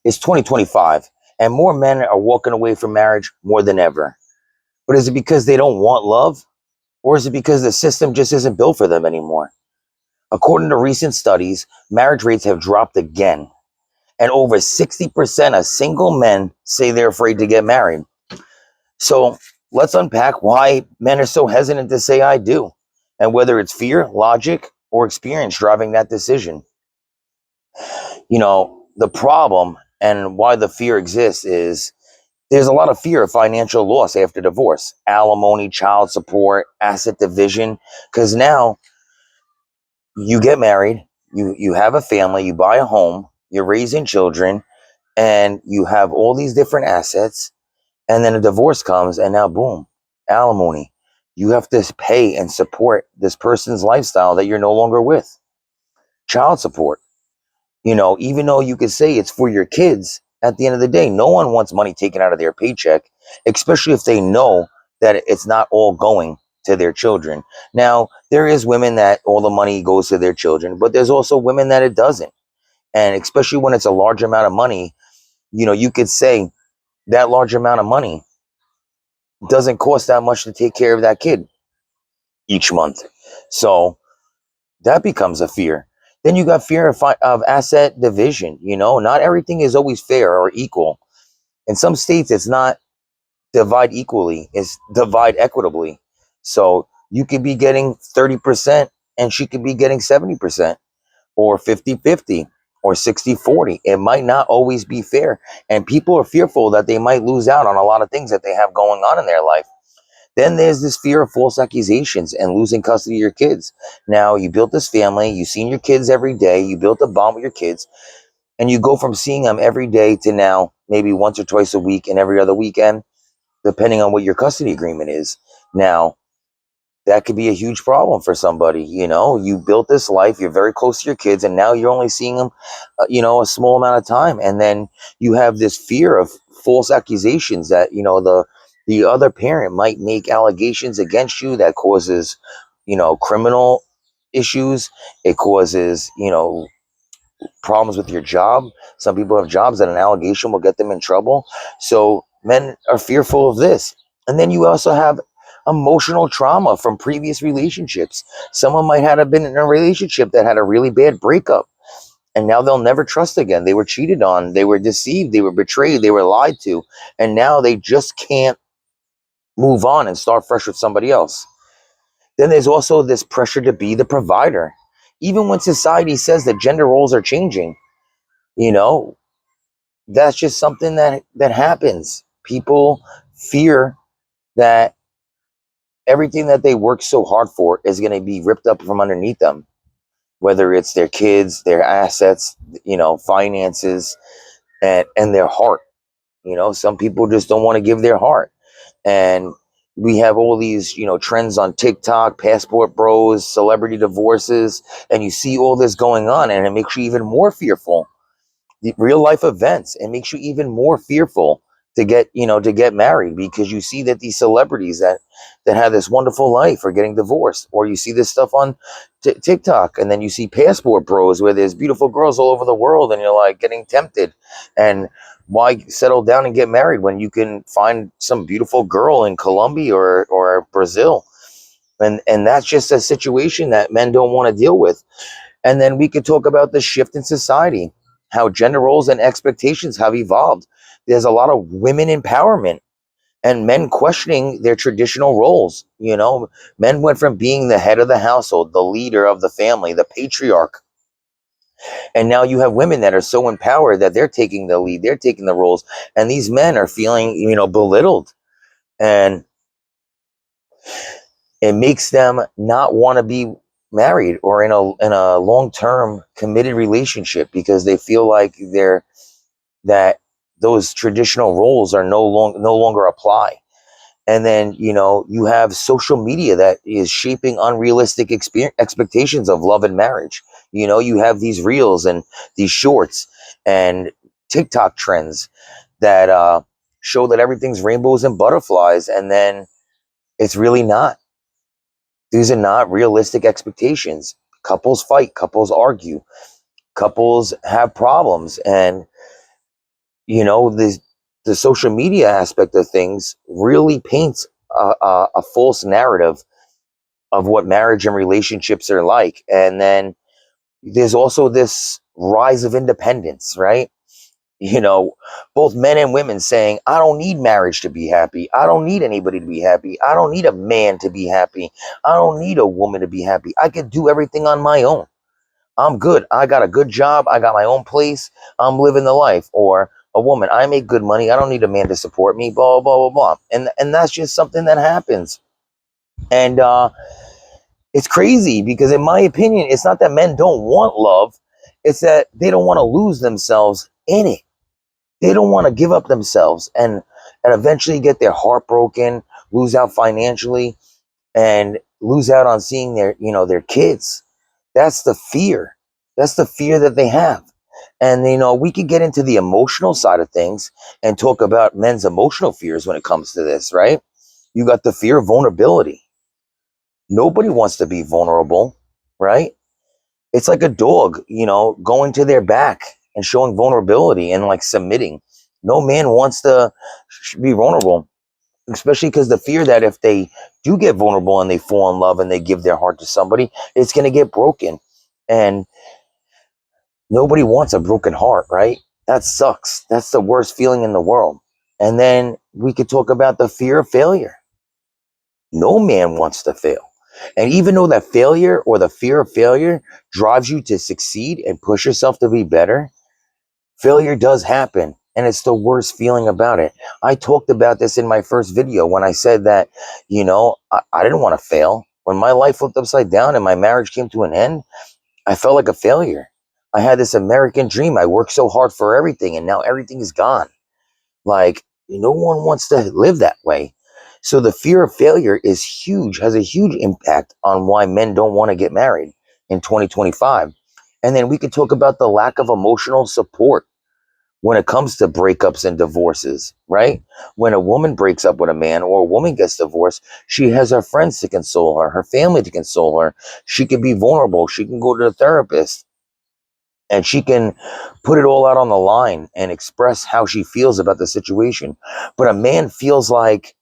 It's 2025, and more men are walking away from marriage more than ever. But is it because they don't want love? Or is it because the system just isn't built for them anymore? According to recent studies, marriage rates have dropped again. And over 60% of single men say they're afraid to get married. So let's unpack why men are so hesitant to say I do, and whether it's fear, logic, or experience driving that decision. The problem and why the fear exists is there's a lot of fear of financial loss after divorce, alimony, child support, asset division, because now you get married, you have a family, you buy a home, you're raising children, and you have all these different assets, and then a divorce comes, and now boom, alimony. You have to pay and support this person's lifestyle that you're no longer with. Child support. Even though you could say it's for your kids, at the end of the day, no one wants money taken out of their paycheck, especially if they know that it's not all going to their children. Now, there is women that all the money goes to their children, but there's also women that it doesn't. And especially when it's a large amount of money, you could say that large amount of money doesn't cost that much to take care of that kid each month. So that becomes a fear. Then you got fear of asset division. Not everything is always fair or equal. In some states, it's not divide equally, it's divide equitably. So you could be getting 30% and she could be getting 70%, or 50-50, or 60-40. It might not always be fair. And people are fearful that they might lose out on a lot of things that they have going on in their life. Then there's this fear of false accusations and losing custody of your kids. Now, you built this family, you've seen your kids every day, you built a bond with your kids, and you go from seeing them every day to now maybe once or twice a week and every other weekend, depending on what your custody agreement is. Now, that could be a huge problem for somebody. You built this life, you're very close to your kids, and now you're only seeing them, a small amount of time. And then you have this fear of false accusations that, the other parent might make allegations against you that causes, criminal issues. It causes, problems with your job. Some people have jobs that an allegation will get them in trouble. So men are fearful of this. And then you also have emotional trauma from previous relationships. Someone might have been in a relationship that had a really bad breakup, and now they'll never trust again. They were cheated on, they were deceived, they were betrayed, they were lied to, and now they just can't move on and start fresh with somebody else. Then there's also this pressure to be the provider. Even when society says that gender roles are changing, you know, that's just something that happens. People fear that everything that they work so hard for is going to be ripped up from underneath them, whether it's their kids, their assets, finances, and their heart. Some people just don't want to give their heart. And we have all these, trends on TikTok, passport bros, celebrity divorces, and you see all this going on, and it makes you even more fearful. The real life events, it makes you even more fearful to get married, because you see that these celebrities that have this wonderful life are getting divorced. Or you see this stuff on TikTok, and then you see passport bros where there's beautiful girls all over the world, and you're like getting tempted. And why settle down and get married when you can find some beautiful girl in Colombia or Brazil? And that's just a situation that men don't want to deal with. And then we could talk about the shift in society, how gender roles and expectations have evolved. There's a lot of women empowerment and men questioning their traditional roles. Men went from being the head of the household, the leader of the family, the patriarch. And now you have women that are so empowered that they're taking the lead, they're taking the roles. And these men are feeling, belittled. And it makes them not want to be married or in a long-term committed relationship, because they feel like that those traditional roles are no longer apply. And then you have social media that is shaping unrealistic expectations of love and marriage. You have these reels and these shorts and TikTok trends that show that everything's rainbows and butterflies, and then it's really not. These are not realistic expectations. Couples fight, couples argue, couples have problems, and The social media aspect of things really paints a false narrative of what marriage and relationships are like. And then there's also this rise of independence, right? you know, Both men and women saying, I don't need marriage to be happy. I don't need anybody to be happy. I don't need a man to be happy. I don't need a woman to be happy. I can do everything on my own. I'm good. I got a good job. I got my own place. I'm living the life. Or a woman, I make good money. I don't need a man to support me, blah, blah, blah, blah. And that's just something that happens. And it's crazy because, in my opinion, it's not that men don't want love. It's that they don't want to lose themselves in it. They don't want to give up themselves and eventually get their heart broken, lose out financially, and lose out on seeing their kids. That's the fear. That's the fear that they have. And we could get into the emotional side of things and talk about men's emotional fears when it comes to this, right? You got the fear of vulnerability. Nobody wants to be vulnerable, right? It's like a dog, going to their back and showing vulnerability and like submitting. No man wants to be vulnerable, especially because the fear that if they do get vulnerable and they fall in love and they give their heart to somebody, it's going to get broken. And nobody wants a broken heart, right? That sucks. That's the worst feeling in the world. And then we could talk about the fear of failure. No man wants to fail. And even though that failure or the fear of failure drives you to succeed and push yourself to be better, failure does happen. And it's the worst feeling about it. I talked about this in my first video when I said that, I didn't want to fail. When my life flipped upside down and my marriage came to an end, I felt like a failure. I had this American dream. I worked so hard for everything and now everything is gone. Like, no one wants to live that way. So the fear of failure is huge, has a huge impact on why men don't want to get married in 2025. And then we could talk about the lack of emotional support when it comes to breakups and divorces, right? When a woman breaks up with a man or a woman gets divorced, she has her friends to console her family to console her. She can be vulnerable. She can go to the therapist and she can put it all out on the line and express how she feels about the situation. But a man feels like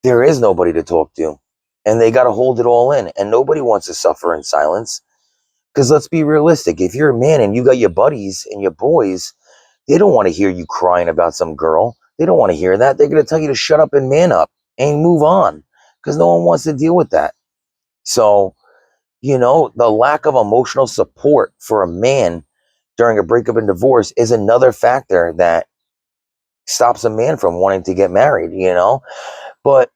there is nobody to talk to and they got to hold it all in, and nobody wants to suffer in silence. Because let's be realistic. If you're a man and you got your buddies and your boys, they don't want to hear you crying about some girl. They don't want to hear that. They're going to tell you to shut up and man up and move on because no one wants to deal with that. So, the lack of emotional support for a man during a breakup and divorce is another factor that stops a man from wanting to get married. But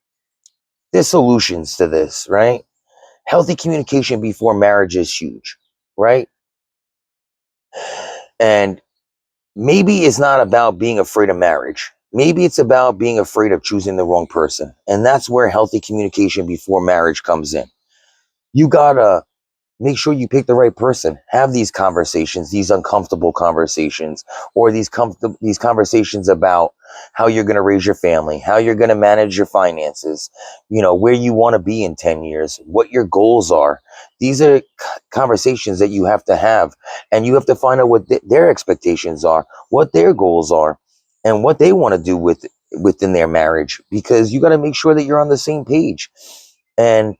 there's solutions to this, right? Healthy communication before marriage is huge, right? And maybe it's not about being afraid of marriage. Maybe it's about being afraid of choosing the wrong person. And that's where healthy communication before marriage comes in. You gotta make sure you pick the right person. Have these conversations, these uncomfortable conversations, or these conversations about how you're going to raise your family, how you're going to manage your finances, where you want to be in 10 years, what your goals are. These are conversations that you have to have, and you have to find out what their expectations are, what their goals are, and what they want to do within their marriage, because you got to make sure that you're on the same page. And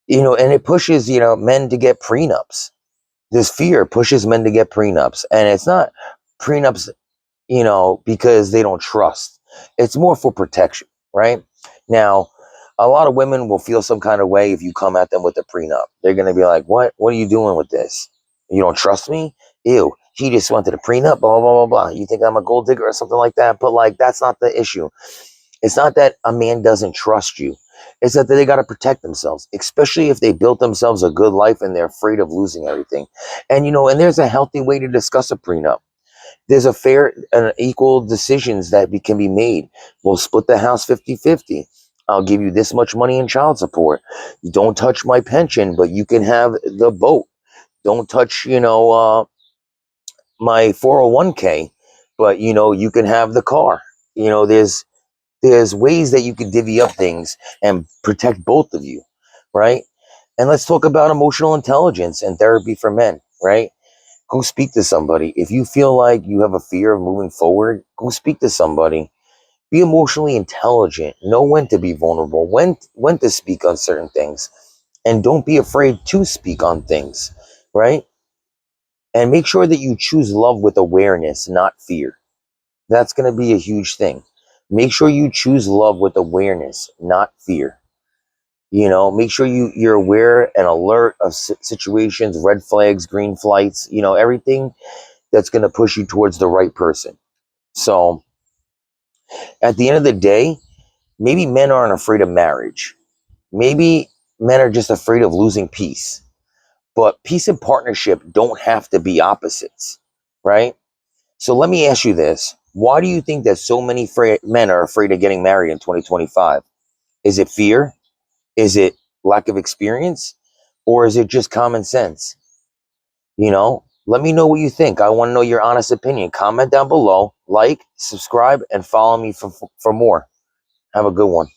and it pushes, men to get prenups. This fear pushes men to get prenups. And it's not prenups, because they don't trust. It's more for protection, right? Now, a lot of women will feel some kind of way if you come at them with a prenup. They're going to be like, what? What are you doing with this? You don't trust me? Ew, he just wanted a prenup, blah, blah, blah, blah. You think I'm a gold digger or something like that? But like, that's not the issue. It's not that a man doesn't trust you. It's that they got to protect themselves, especially if they built themselves a good life and they're afraid of losing everything. And there's a healthy way to discuss a prenup. There's a fair and equal decisions that can be made. We'll split the house 50-50. I'll give you this much money in child support. Don't touch my pension, but you can have the boat. Don't touch, my 401k, but you can have the car. There's ways that you can divvy up things and protect both of you, right? And let's talk about emotional intelligence and therapy for men, right? Go speak to somebody. If you feel like you have a fear of moving forward, go speak to somebody. Be emotionally intelligent. Know when to be vulnerable, when to speak on certain things. And don't be afraid to speak on things, right? And make sure that you choose love with awareness, not fear. That's going to be a huge thing. Make sure you choose love with awareness, not fear. Make sure you're aware and alert of situations, red flags, green flags, everything that's going to push you towards the right person. So at the end of the day, maybe men aren't afraid of marriage. Maybe men are just afraid of losing peace. But peace and partnership don't have to be opposites, right? So let me ask you this. Why do you think that so many men are afraid of getting married in 2025? Is it fear? Is it lack of experience? Or is it just common sense? Let me know what you think. I want to know your honest opinion. Comment down below, like, subscribe, and follow me for more. Have a good one.